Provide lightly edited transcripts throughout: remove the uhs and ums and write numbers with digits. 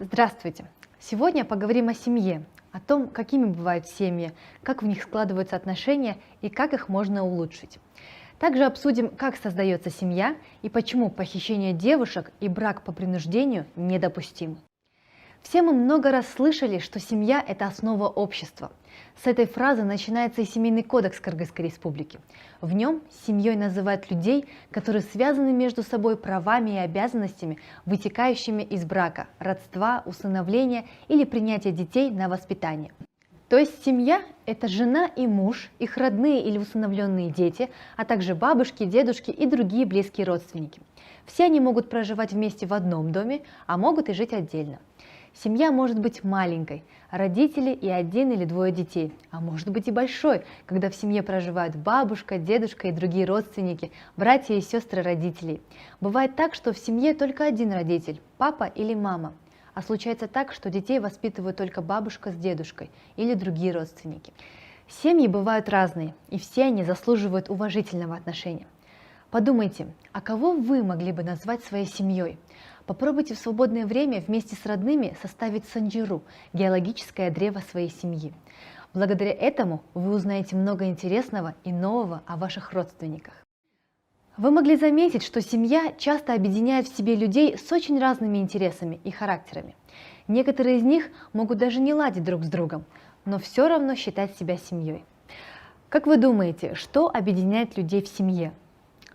Здравствуйте! Сегодня поговорим о семье, о том, какими бывают семьи, как в них складываются отношения и как их можно улучшить. Также обсудим, как создается семья и почему похищение девушек и брак по принуждению недопустимы. Все мы много раз слышали, что семья– это основа общества. С этой фразы начинается и Семейный кодекс Кыргызской Республики. В нем семьей называют людей, которые связаны между собой правами и обязанностями, вытекающими из брака, родства, усыновления или принятия детей на воспитание. То есть семья– это жена и муж, их родные или усыновленные дети, а также бабушки, дедушки и другие близкие родственники. Все они могут проживать вместе в одном доме, а могут и жить отдельно. Семья может быть маленькой, родители и один или двое детей, а может быть и большой, когда в семье проживают бабушка, дедушка и другие родственники, братья и сестры родителей. Бывает так, что в семье только один родитель, папа или мама. А случается так, что детей воспитывают только бабушка с дедушкой или другие родственники. Семьи бывают разные, и все они заслуживают уважительного отношения. Подумайте, а кого вы могли бы назвать своей семьей? Попробуйте в свободное время вместе с родными составить санджиру, геологическое древо своей семьи. Благодаря этому вы узнаете много интересного и нового о ваших родственниках. Вы могли заметить, что семья часто объединяет в себе людей с очень разными интересами и характерами. Некоторые из них могут даже не ладить друг с другом, но все равно считать себя семьей. Как вы думаете, что объединяет людей в семье?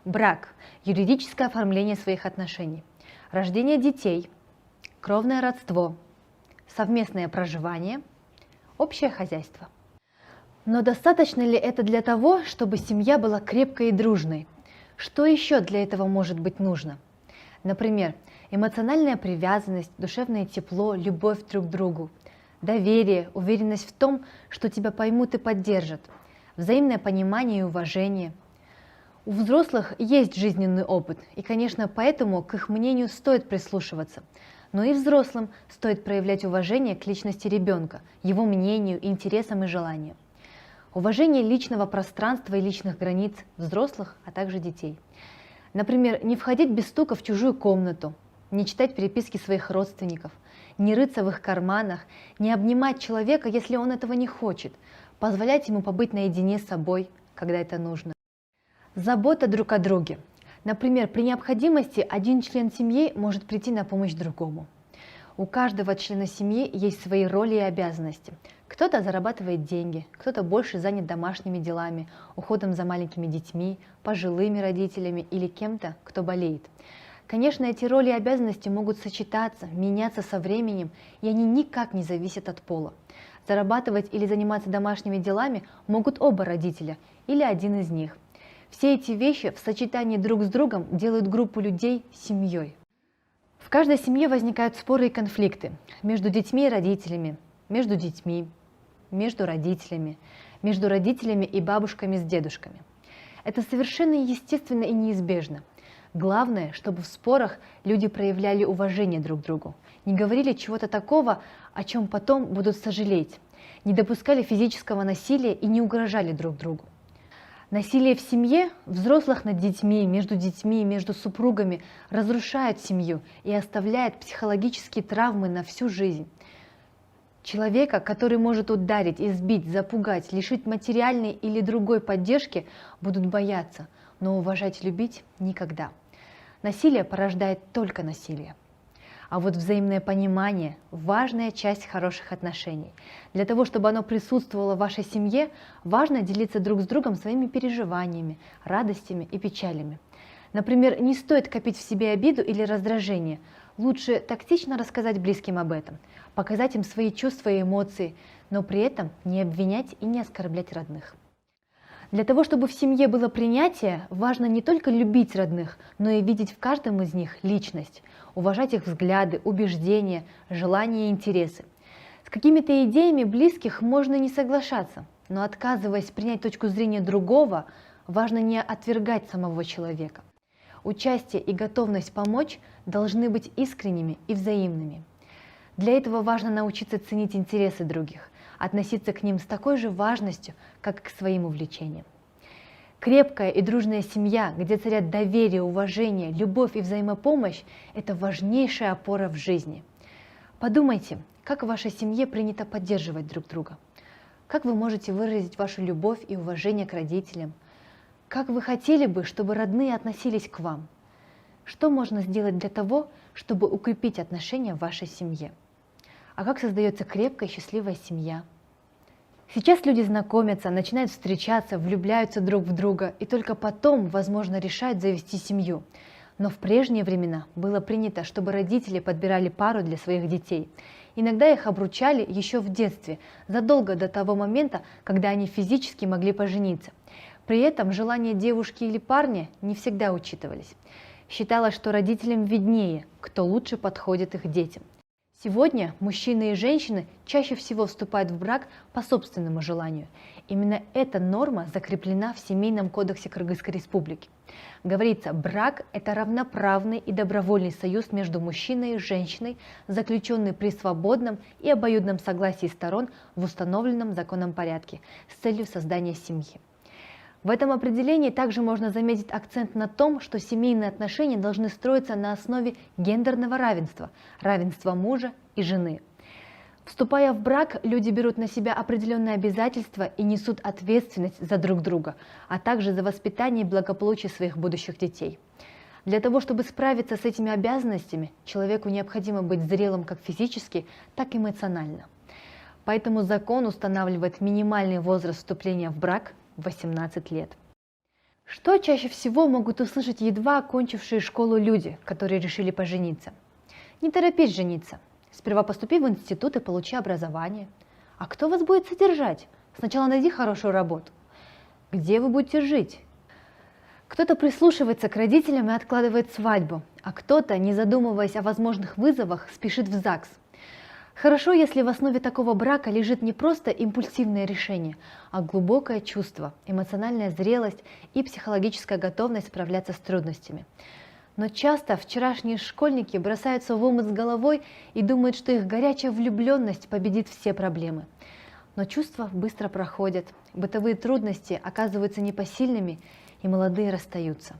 Брак, юридическое оформление своих отношений, рождение детей, кровное родство, совместное проживание, общее хозяйство. Но достаточно ли это для того, чтобы семья была крепкой и дружной? Что еще для этого может быть нужно? Например, эмоциональная привязанность, душевное тепло, любовь друг к другу, доверие, уверенность в том, что тебя поймут и поддержат, взаимное понимание и уважение. У взрослых есть жизненный опыт, и, конечно, поэтому к их мнению стоит прислушиваться. Но и взрослым стоит проявлять уважение к личности ребенка, его мнению, интересам и желаниям. Уважение личного пространства и личных границ взрослых, а также детей. Например, не входить без стука в чужую комнату, не читать переписки своих родственников, не рыться в их карманах, не обнимать человека, если он этого не хочет, позволять ему побыть наедине с собой, когда это нужно. Забота друг о друге. Например, при необходимости один член семьи может прийти на помощь другому. У каждого члена семьи есть свои роли и обязанности. Кто-то зарабатывает деньги, кто-то больше занят домашними делами, уходом за маленькими детьми, пожилыми родителями или кем-то, кто болеет. Конечно, эти роли и обязанности могут сочетаться, меняться со временем, и они никак не зависят от пола. Зарабатывать или заниматься домашними делами могут оба родителя или один из них. Все эти вещи в сочетании друг с другом делают группу людей семьей. В каждой семье возникают споры и конфликты между детьми и родителями, между детьми, между родителями и бабушками с дедушками. Это совершенно естественно и неизбежно. Главное, чтобы в спорах люди проявляли уважение друг к другу, не говорили чего-то такого, о чем потом будут сожалеть, не допускали физического насилия и не угрожали друг другу. Насилие в семье, взрослых над детьми, между супругами разрушает семью и оставляет психологические травмы на всю жизнь. Человека, который может ударить, избить, запугать, лишить материальной или другой поддержки, будут бояться, но уважать и любить никогда. Насилие порождает только насилие. А вот взаимное понимание – важная часть хороших отношений. Для того, чтобы оно присутствовало в вашей семье, важно делиться друг с другом своими переживаниями, радостями и печалями. Например, не стоит копить в себе обиду или раздражение. Лучше тактично рассказать близким об этом, показать им свои чувства и эмоции, но при этом не обвинять и не оскорблять родных. Для того, чтобы в семье было принятие, важно не только любить родных, но и видеть в каждом из них личность, уважать их взгляды, убеждения, желания и интересы. С какими-то идеями близких можно не соглашаться, но отказываясь принять точку зрения другого, важно не отвергать самого человека. Участие и готовность помочь должны быть искренними и взаимными. Для этого важно научиться ценить интересы других, относиться к ним с такой же важностью, как и к своим увлечениям. Крепкая и дружная семья, где царят доверие, уважение, любовь и взаимопомощь – это важнейшая опора в жизни. Подумайте, как в вашей семье принято поддерживать друг друга. Как вы можете выразить вашу любовь и уважение к родителям? Как вы хотели бы, чтобы родные относились к вам? Что можно сделать для того, чтобы укрепить отношения в вашей семье? А как создается крепкая и счастливая семья? Сейчас люди знакомятся, начинают встречаться, влюбляются друг в друга и только потом, возможно, решают завести семью. Но в прежние времена было принято, чтобы родители подбирали пару для своих детей. Иногда их обручали еще в детстве, задолго до того момента, когда они физически могли пожениться. При этом желания девушки или парня не всегда учитывались. Считалось, что родителям виднее, кто лучше подходит их детям. Сегодня мужчины и женщины чаще всего вступают в брак по собственному желанию. Именно эта норма закреплена в Семейном кодексе Кыргызской Республики. Говорится, брак – это равноправный и добровольный союз между мужчиной и женщиной, заключенный при свободном и обоюдном согласии сторон в установленном законом порядке с целью создания семьи. В этом определении также можно заметить акцент на том, что семейные отношения должны строиться на основе гендерного равенства, равенства мужа и жены. Вступая в брак, люди берут на себя определенные обязательства и несут ответственность за друг друга, а также за воспитание и благополучие своих будущих детей. Для того, чтобы справиться с этими обязанностями, человеку необходимо быть зрелым как физически, так и эмоционально. Поэтому закон устанавливает минимальный возраст вступления в брак – 18 лет. Что чаще всего могут услышать едва окончившие школу люди, которые решили пожениться? Не торопись жениться. Сперва поступи в институт и получи образование. А кто вас будет содержать? Сначала найди хорошую работу. Где вы будете жить? Кто-то прислушивается к родителям и откладывает свадьбу, а кто-то, не задумываясь о возможных вызовах, спешит в ЗАГС. Хорошо, если в основе такого брака лежит не просто импульсивное решение, а глубокое чувство, эмоциональная зрелость и психологическая готовность справляться с трудностями. Но часто вчерашние школьники бросаются в омут с головой и думают, что их горячая влюбленность победит все проблемы. Но чувства быстро проходят, бытовые трудности оказываются непосильными, и молодые расстаются.